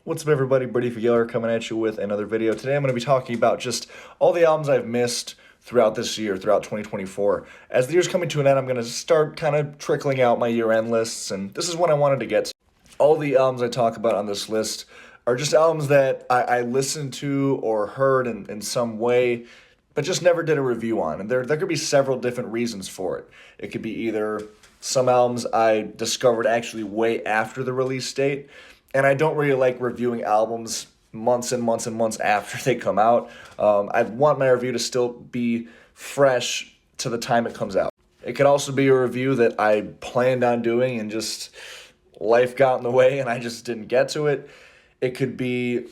What's up everybody, Brady Figueroa coming at you with another video. Today I'm going to be talking about just all the albums I've missed throughout this year, throughout 2024. As the year's coming to an end, I'm going to start kind of trickling out my year-end lists, and this is what I wanted to get to. All the albums I talk about on this list are just albums that I listened to or heard in some way, but just never did a review on. And there could be several different reasons for it. It could be either some albums I discovered actually way after the release date, and I don't really like reviewing albums months and months and months after they come out. I want my review to still be fresh to the time it comes out. It could also be a review that I planned on doing and just life got in the way and I just didn't get to it. It could be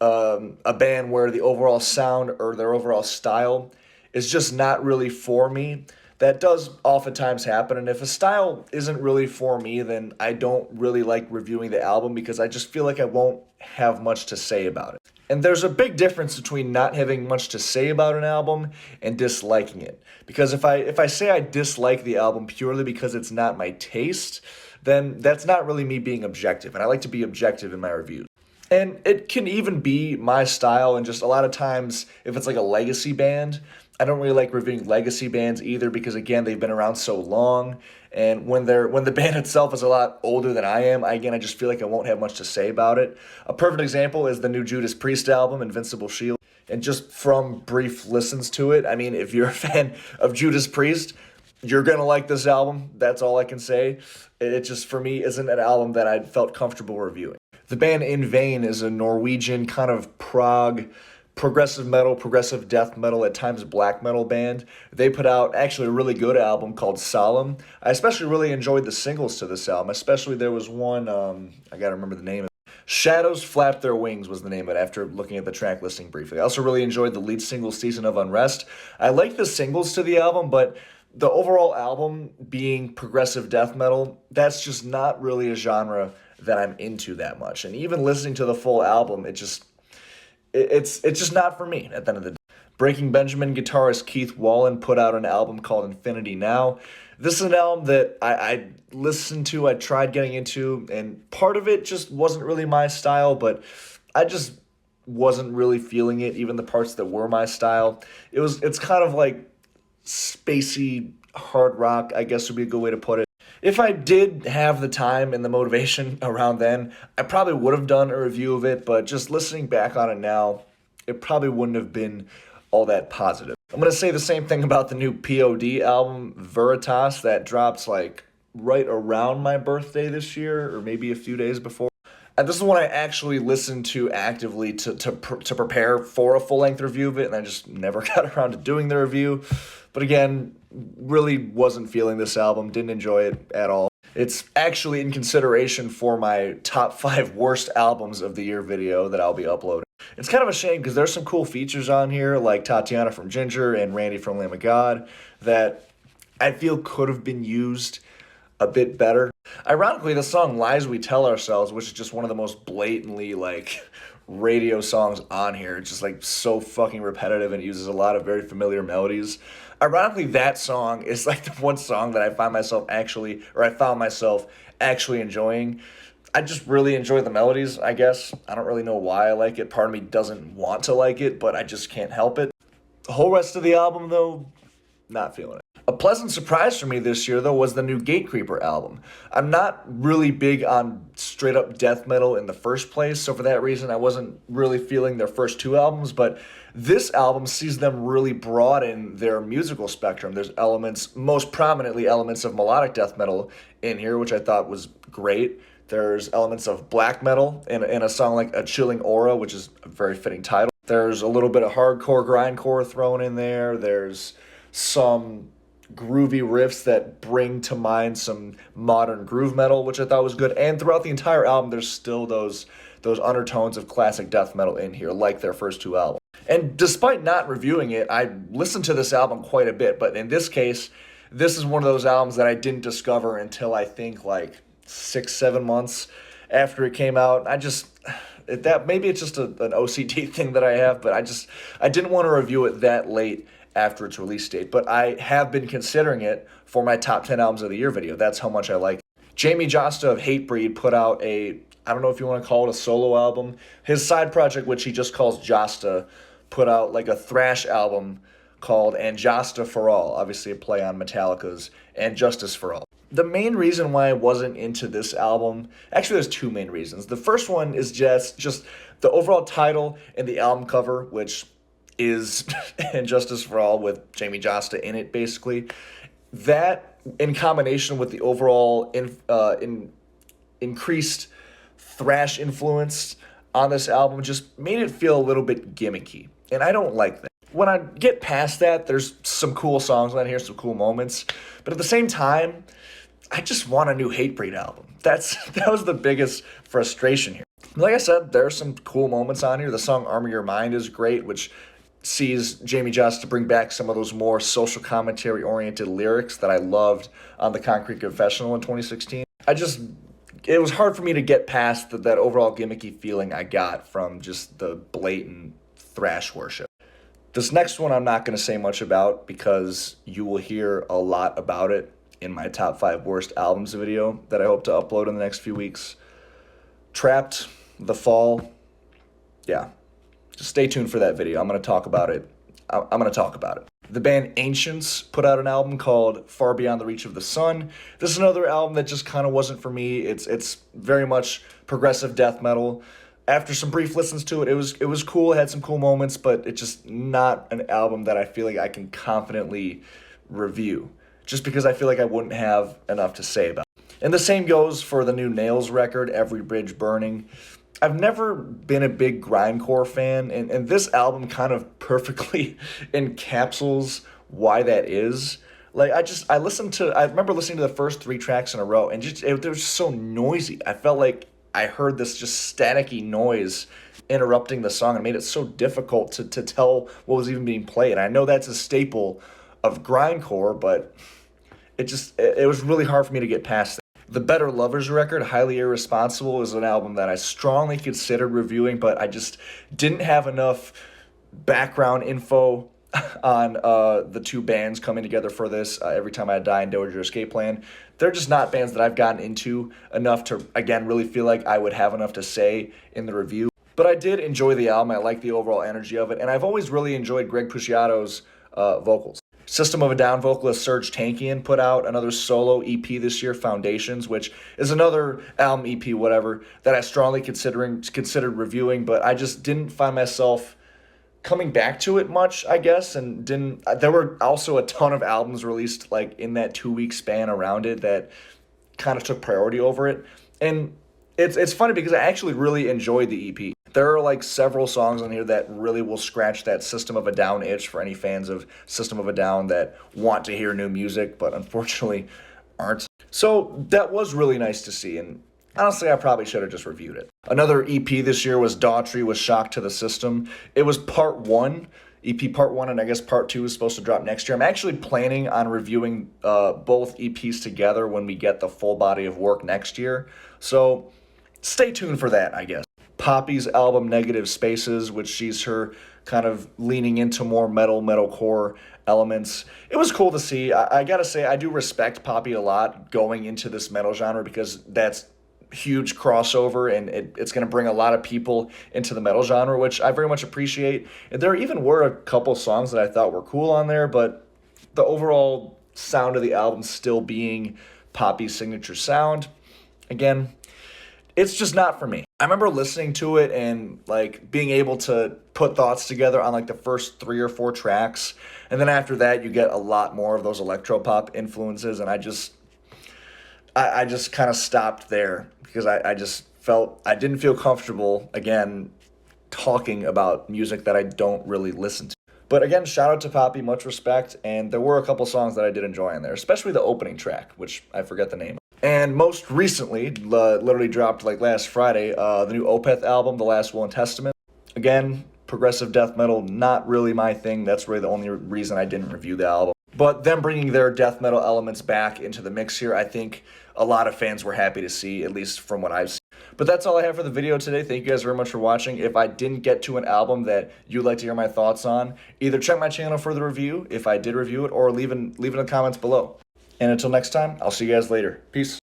a band where the overall sound or their overall style is just not really for me. That does oftentimes happen, and if a style isn't really for me, then I don't really like reviewing the album because I just feel like I won't have much to say about it. And there's a big difference between not having much to say about an album and disliking it. Because if I say I dislike the album purely because it's not my taste, then that's not really me being objective, and I like to be objective in my reviews. And it can even be my style, and just a lot of times, if it's like a legacy band, I don't really like reviewing legacy bands either because, again, they've been around so long, and when the band itself is a lot older than I am, I just feel like I won't have much to say about it. A perfect example is the new Judas Priest album, Invincible Shield, and just from brief listens to it, I mean, if you're a fan of Judas Priest, you're going to like this album. That's all I can say. It just, for me, isn't an album that I felt comfortable reviewing. The band In Vain is a Norwegian kind of progressive metal, progressive death metal, at times black metal band. They put out actually a really good album called Solemn. I especially really enjoyed the singles to this album. Especially there was one, I gotta remember the name. Shadows Flap Their Wings was the name of it after looking at the track listing briefly. I also really enjoyed the lead single, Season of Unrest. I like the singles to the album, but the overall album being progressive death metal, that's just not really a genre that I'm into that much. And even listening to the full album, it's just not for me at the end of the day. Breaking Benjamin guitarist Keith Wallen put out an album called Infinity Now. This is an album that I listened to, I tried getting into, and part of it just wasn't really my style, but I just wasn't really feeling it, even the parts that were my style. It's kind of like spacey hard rock, I guess would be a good way to put it. If I did have the time and the motivation around then, I probably would have done a review of it, but just listening back on it now, it probably wouldn't have been all that positive. I'm going to say the same thing about the new P.O.D album, Veritas, that drops like right around my birthday this year, or maybe a few days before. And this is one I actually listened to actively to prepare for a full-length review of it, and I just never got around to doing the review. But again, really wasn't feeling this album, didn't enjoy it at all. It's actually in consideration for my top 5 worst albums of the year video that I'll be uploading. It's kind of a shame because there's some cool features on here, like Tatiana from Ginger and Randy from Lamb of God, that I feel could have been used a bit better. Ironically, the song Lies We Tell Ourselves, which is just one of the most blatantly radio songs on here, it's just so fucking repetitive and uses a lot of very familiar melodies. Ironically, that song is the one song that I found myself actually enjoying. I just really enjoy the melodies, I guess. I don't really know why I like it. Part of me doesn't want to like it, but I just can't help it. The whole rest of the album, though, not feeling it. A pleasant surprise for me this year, though, was the new Gatecreeper album. I'm not really big on straight-up death metal in the first place, so for that reason, I wasn't really feeling their first 2 albums, but this album sees them really broaden their musical spectrum. There's elements, most prominently elements of melodic death metal in here, which I thought was great. There's elements of black metal in a song like A Chilling Aura, which is a very fitting title. There's a little bit of hardcore, grindcore thrown in there. There's some groovy riffs that bring to mind some modern groove metal, which I thought was good. And throughout the entire album, there's still those undertones of classic death metal in here, like their first 2 albums. And despite not reviewing it, I listened to this album quite a bit. But in this case, this is one of those albums that I didn't discover until I think 6-7 months after it came out. Maybe it's just an OCD thing that I have, but I didn't want to review it that late after its release date, but I have been considering it for my top 10 albums of the year video. That's how much I like it. Jamie Jasta of Hatebreed put out a I don't know if you want to call it a solo album. His side project, which he just calls Jasta, put out like a thrash album called And Jasta for All, obviously a play on Metallica's And Justice for All. The main reason why I wasn't into this album, actually there's two main reasons. The first one is just the overall title and the album cover, which is And Justice for All with Jamie Jasta in it, basically. That, in combination with the overall increased thrash influence on this album, just made it feel a little bit gimmicky, and I don't like that. When I get past that, there's some cool songs on here, some cool moments, but at the same time, I just want a new Hatebreed album. That was the biggest frustration here. Like I said, there are some cool moments on here. The song Armor Your Mind is great, which sees Jamie Jasta bring back some of those more social commentary-oriented lyrics that I loved on the Concrete Confessional in 2016. It was hard for me to get past that overall gimmicky feeling I got from just the blatant thrash worship. This next one I'm not going to say much about because you will hear a lot about it in my top 5 worst albums video that I hope to upload in the next few weeks. Trapt The Fall. Yeah, just stay tuned for that video. I'm going to talk about it. The band Anciients put out an album called Far Beyond the Reach of the Sun. This is another album that just kind of wasn't for me. It's very much progressive death metal. After some brief listens to it, it was cool. It had some cool moments, but it's just not an album that I feel like I can confidently review, just because I feel like I wouldn't have enough to say about it. And the same goes for the new Nails record, Every Bridge Burning. I've never been a big grindcore fan, and this album kind of perfectly encapsulates why that is. Like, I remember listening to the first 3 tracks in a row, and it was just so noisy. I felt like I heard this just staticky noise interrupting the song and made it so difficult to tell what was even being played. I know that's a staple of grindcore, but it was really hard for me to get past that. The Better Lovers record, Highly Irresponsible, is an album that I strongly considered reviewing, but I just didn't have enough background info on the two bands coming together for this. Every Time I Die and Daughtry Escape Plan. They're just not bands that I've gotten into enough to, again, really feel like I would have enough to say in the review. But I did enjoy the album. I like the overall energy of it, and I've always really enjoyed Greg Puciato's vocals. System of a Down vocalist Serj Tankian put out another solo EP this year, Foundations, which is another album EP, whatever, that I strongly considered reviewing, but I just didn't find myself coming back to it much, I guess, and there were also a ton of albums released like in that 2-week span around it that kind of took priority over it. And it's funny because I actually really enjoyed the EP. There are like several songs on here that really will scratch that System of a Down itch for any fans of System of a Down that want to hear new music, but unfortunately aren't. So that was really nice to see, and honestly, I probably should have just reviewed it. Another EP this year was Daughtry with Shock to the System. It was part 1, EP part 1, and I guess part 2 is supposed to drop next year. I'm actually planning on reviewing both EPs together when we get the full body of work next year. So stay tuned for that, I guess. Poppy's album Negative Spaces, which sees her kind of leaning into more metalcore elements. It was cool to see. I gotta say, I do respect Poppy a lot going into this metal genre because that's huge crossover, and it's going to bring a lot of people into the metal genre, which I very much appreciate. And there even were a couple songs that I thought were cool on there, but the overall sound of the album still being Poppy's signature sound, again, it's just not for me. I remember listening to it and like being able to put thoughts together on like the first 3 or 4 tracks, and then after that you get a lot more of those electropop influences, and I just kind of stopped there because I just felt I didn't feel comfortable, again, talking about music that I don't really listen to. But again, shout out to Poppy, much respect, and there were a couple songs that I did enjoy in there, especially the opening track, which I forget the name of. And most recently, literally dropped like last Friday, the new Opeth album, The Last Will and Testament. Again, progressive death metal, not really my thing. That's really the only reason I didn't review the album. But them bringing their death metal elements back into the mix here, I think a lot of fans were happy to see, at least from what I've seen. But that's all I have for the video today. Thank you guys very much for watching. If I didn't get to an album that you'd like to hear my thoughts on, either check my channel for the review, if I did review it, or leave in the comments below. And until next time, I'll see you guys later. Peace.